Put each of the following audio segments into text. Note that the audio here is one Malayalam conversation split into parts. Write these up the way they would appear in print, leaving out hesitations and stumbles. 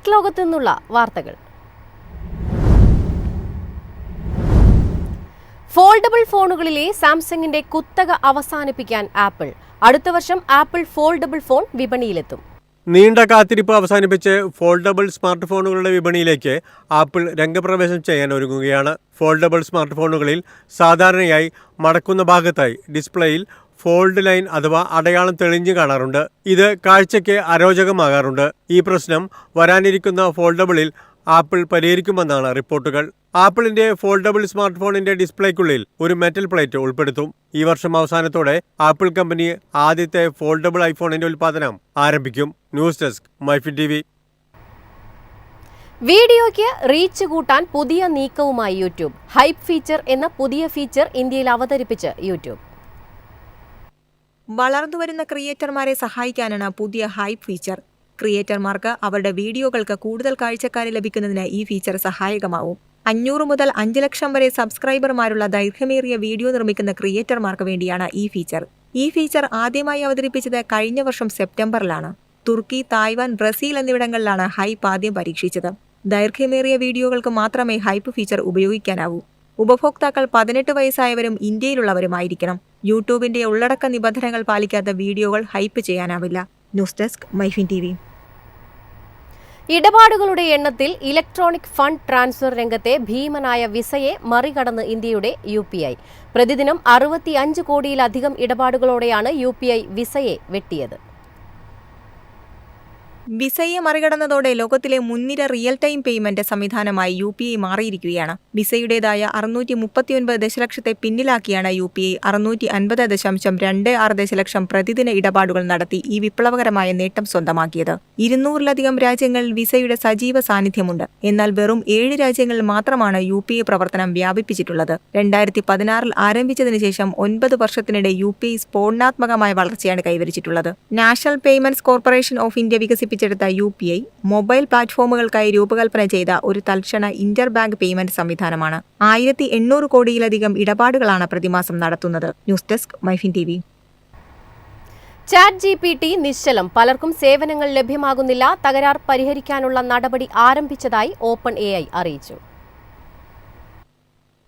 ടെക് ലോകത്തു നിന്നുള്ള വാർത്തകൾ. ഫോൾഡബിൾ ഫോണുകളിലെ സാംസങ്ങിന്റെ കുത്തക അവസാനിപ്പിക്കാൻ ആപ്പിൾ. അടുത്ത വർഷം ആപ്പിൾ ഫോൾഡബിൾ ഫോൺ വിപണിയിലെത്തും. നീണ്ട കാത്തിരിപ്പ് അവസാനിപ്പിച്ച് ഫോൾഡബിൾ സ്മാർട്ട് ഫോണുകളുടെ വിപണിയിലേക്ക് ആപ്പിൾ രംഗപ്രവേശം ചെയ്യാൻ ഒരുങ്ങുകയാണ്. ഫോൾഡബിൾ സ്മാർട്ട് ഫോണുകളിൽ സാധാരണയായി മടക്കുന്ന ഭാഗത്തായി ഡിസ്പ്ലേയിൽ ഫോൾഡ് ലൈൻ അഥവാ അടയാളം തെളിഞ്ഞു കാണാറുണ്ട്. ഇത് കാഴ്ചയ്ക്ക് അരോചകമാകാറുണ്ട്. ഈ പ്രശ്നം വരാനിരിക്കുന്ന ഫോൾഡബിളിൽ ആപ്പിൾ പരിഹരിക്കുമെന്നാണ് റിപ്പോർട്ടുകൾ. ആപ്പിളിന്റെ ഫോൾഡബിൾ സ്മാർട്ട് ഫോണിന്റെ ഡിസ്പ്ലേക്കുള്ളിൽ ഒരു മെറ്റൽ പ്ലേറ്റ് ഉൾപ്പെടുത്തും. ഈ വർഷം അവസാനത്തോടെ ആപ്പിൾ കമ്പനി ആദ്യത്തെ ഫോൾഡബിൾ ഐഫോണിന്റെ ഉൽപ്പാദനം ആരംഭിക്കും. News desk Myfin TV. വീഡിയോയ്ക്ക് റീച്ച് കൂട്ടാൻ പുതിയ നീക്കവുമായി യൂട്യൂബ്. ഹൈപ്പ് ഫീച്ചർ എന്ന പുതിയ ഫീച്ചർ ഇന്ത്യയിൽ അവതരിപ്പിച്ച് യൂട്യൂബ്. വളർന്നുവരുന്ന ക്രിയേറ്റർമാരെ സഹായിക്കാനാണ് പുതിയ ഹൈപ്പ് ഫീച്ചർ. ക്രിയേറ്റർമാർക്ക് അവരുടെ വീഡിയോകൾക്ക് കൂടുതൽ കാഴ്ചക്കാരെ ലഭിക്കുന്നതിന് ഈ ഫീച്ചർ സഹായകമാവും. 500 മുതൽ 5 ലക്ഷം വരെ സബ്സ്ക്രൈബർമാരുള്ള ദൈർഘ്യമേറിയ വീഡിയോ നിർമ്മിക്കുന്ന ക്രിയേറ്റർമാർക്ക് വേണ്ടിയാണ് ഈ ഫീച്ചർ. ഈ ഫീച്ചർ ആദ്യമായി അവതരിപ്പിച്ചത് കഴിഞ്ഞ വർഷം സെപ്റ്റംബറിലാണ്. തുർക്കി, തായ്വാൻ, ബ്രസീൽ എന്നിവിടങ്ങളിലാണ് ഹൈപ്പ് ആദ്യം പരീക്ഷിച്ചത്. ദൈർഘ്യമേറിയ വീഡിയോകൾക്ക് മാത്രമേ ഹൈപ്പ് ഫീച്ചർ ഉപയോഗിക്കാനാവൂ. ഉപഭോക്താക്കൾ 18 വയസ്സായവരും ഇന്ത്യയിലുള്ളവരുമായിരിക്കണം. യൂട്യൂബിന്റെ ഉള്ളടക്ക നിബന്ധനകൾ പാലിക്കാത്ത വീഡിയോകൾ ഹൈപ്പ് ചെയ്യാനാവില്ല. News desk Myfin TV. ഇടപാടുകളുടെ എണ്ണത്തിൽ ഇലക്ട്രോണിക് ഫണ്ട് ട്രാൻസ്ഫർ രംഗത്തെ ഭീമനായ വിസയെ മറികടന്ന് ഇന്ത്യയുടെ UPI. പ്രതിദിനം 65 കോടിയിലധികം ഇടപാടുകളോടെയാണ് UPI വിസയെ വെട്ടിയത്. വിസയെ മറികടന്നതോടെ ലോകത്തിലെ മുൻനിര റിയൽ ടൈം പേയ്മെന്റ് സംവിധാനമായി UPI മാറിയിരിക്കുകയാണ്. വിസയുടേതായ 639 ദശലക്ഷത്തെ പിന്നിലാക്കിയാണ് UPI 650.26 ദശലക്ഷം പ്രതിദിന ഇടപാടുകൾ നടത്തി ഈ വിപ്ലവകരമായ നേട്ടം സ്വന്തമാക്കിയത്. 200-ലധികം രാജ്യങ്ങളിൽ വിസയുടെ സജീവ സാന്നിധ്യമുണ്ട്. എന്നാൽ വെറും 7 രാജ്യങ്ങളിൽ മാത്രമാണ് UPI പ്രവർത്തനം വ്യാപിപ്പിച്ചിട്ടുള്ളത്. 2016 ആരംഭിച്ചതിനു ശേഷം 9 വർഷത്തിനിടെ UPI സ്ഫോടനാത്മകമായ വളർച്ചയാണ് കൈവരിച്ചിട്ടുള്ളത്. National payments corporation of India വികസിപ്പിച്ചെടുത്ത UPI മൊബൈൽ പ്ലാറ്റ്ഫോമുകൾക്കായി രൂപകൽപ്പന ചെയ്ത ഒരു തൽക്ഷണ ഇന്റർ ബാങ്ക് പേയ്മെന്റ് സംവിധാനമാണ്. 1800 കോടിയിലധികം ഇടപാടുകളാണ് പ്രതിമാസം നടത്തുന്നത്. News desk Myfin TV. ChatGPT നിശ്ചലം. പലർക്കും സേവനങ്ങൾ ലഭ്യമാകുന്നില്ല. തകരാർ പരിഹരിക്കാനുള്ള നടപടി ആരംഭിച്ചതായി OpenAI അറിയിച്ചു.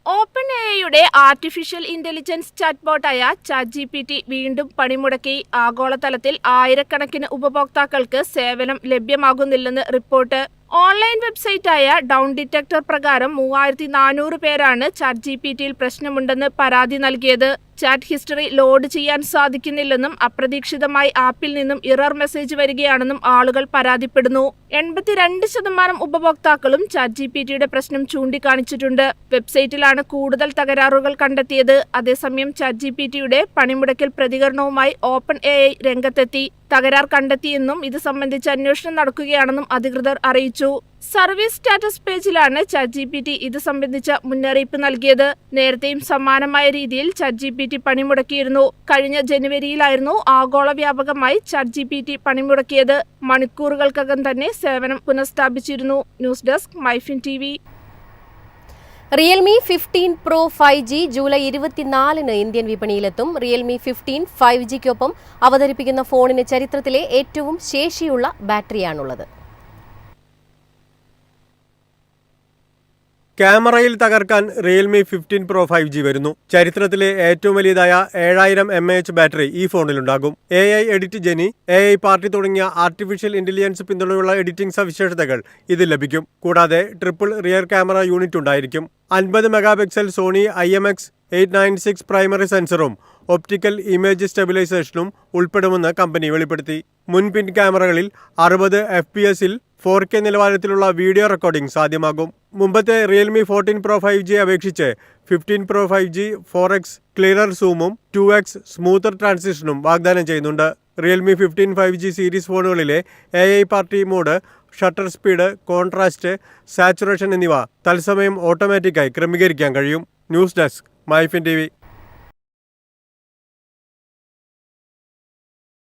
OpenAIയുടെ ആർട്ടിഫിഷ്യൽ ഇന്റലിജൻസ് ചാറ്റ്ബോട്ടായ ChatGPT വീണ്ടും പണിമുടക്കി. ആഗോളതലത്തിൽ ആയിരക്കണക്കിന് ഉപഭോക്താക്കൾക്ക് സേവനം ലഭ്യമാകുന്നില്ലെന്ന് റിപ്പോർട്ട്. ഓൺലൈൻ വെബ്സൈറ്റായ ഡൗൺ ഡിറ്റക്ടർ പ്രകാരം 3400 പേരാണ് ChatGPTയിൽ പ്രശ്നമുണ്ടെന്ന് പരാതി നൽകിയത്. ചാറ്റ് ഹിസ്റ്ററി ലോഡ് ചെയ്യാൻ സാധിക്കുന്നില്ലെന്നും അപ്രതീക്ഷിതമായി ആപ്പിൽ നിന്നും ഇറർ മെസ്സേജ് വരികയാണെന്നും ആളുകൾ പരാതിപ്പെടുന്നു. 82% ഉപഭോക്താക്കളും ChatGPTയുടെ പ്രശ്നം ചൂണ്ടിക്കാണിച്ചിട്ടുണ്ട്. വെബ്സൈറ്റിലാണ് കൂടുതൽ തകരാറുകൾ കണ്ടെത്തിയത്. അതേസമയം ChatGPTയുടെ പണിമുടക്കൽ പ്രതികരണവുമായി OpenAI രംഗത്തെത്തി. തകരാർ കണ്ടെത്തിയെന്നും ഇത് സംബന്ധിച്ച് അന്വേഷണം നടക്കുകയാണെന്നും അധികൃതർ അറിയിച്ചു. സർവീസ് സ്റ്റാറ്റസ് പേജിലാണ് ChatGPT ഇത് സംബന്ധിച്ച മുന്നറിയിപ്പ് നൽകിയത്. നേരത്തെയും സമാനമായ രീതിയിൽ ChatGPT പണിമുടക്കിയിരുന്നു. കഴിഞ്ഞ ജനുവരിയിലായിരുന്നു ആഗോള വ്യാപകമായി ChatGPT പണിമുടക്കിയത്. മണിക്കൂറുകൾക്കകം തന്നെ സേവനം പുനഃസ്ഥാപിച്ചിരുന്നു. News desk Myfin TV. Realme 15 Pro 5G July 24-ന് ഇന്ത്യൻ വിപണിയിലെത്തും. Realme 15 5Gക്കൊപ്പം അവതരിപ്പിക്കുന്ന ഫോണിന് ചരിത്രത്തിലെ ഏറ്റവും ശേഷിയുള്ള ബാറ്ററിയാണുള്ളത്. ക്യാമറയിൽ തകർക്കാൻ Realme 15 Pro 5G വരുന്നു. ചരിത്രത്തിലെ ഏറ്റവും വലിയതായ 7000 mAh ബാറ്ററി ഈ ഫോണിലുണ്ടാകും. AI edit genie, AI party തുടങ്ങിയ ആർട്ടിഫിഷ്യൽ ഇന്റലിജൻസ് പിന്തുണയുള്ള എഡിറ്റിംഗ് സവിശേഷതകൾ ഇതിൽ ലഭിക്കും. കൂടാതെ ട്രിപ്പിൾ റിയർ ക്യാമറ യൂണിറ്റ് ഉണ്ടായിരിക്കും. 50 മെഗാപിക്സൽ സോണി IMX896 പ്രൈമറി സെൻസറും ഒപ്റ്റിക്കൽ ഇമേജ് സ്റ്റെബിലൈസേഷനും ഉൾപ്പെടുമെന്ന് കമ്പനി വെളിപ്പെടുത്തി. മുൻപിൻ ക്യാമറകളിൽ 60 FPS-ൽ 4K നിലവാരത്തിലുള്ള വീഡിയോ റെക്കോർഡിംഗ് സാധ്യമാകും. മുമ്പത്തെ Realme 14 Pro 5G അപേക്ഷിച്ച് 15 Pro 5G 4x ക്ലിയറർ സൂമും 2x സ്മൂത്തർ ട്രാൻസിഷനും വാഗ്ദാനം ചെയ്യുന്നുണ്ട്. Realme 15 5G സീരീസ് ഫോണുകളിലെ AI party mode, shutter speed, contrast, saturation എന്നിവ തത്സമയം ഓട്ടോമാറ്റിക്കായി ക്രമീകരിക്കാൻ കഴിയും. News desk Myfin TV.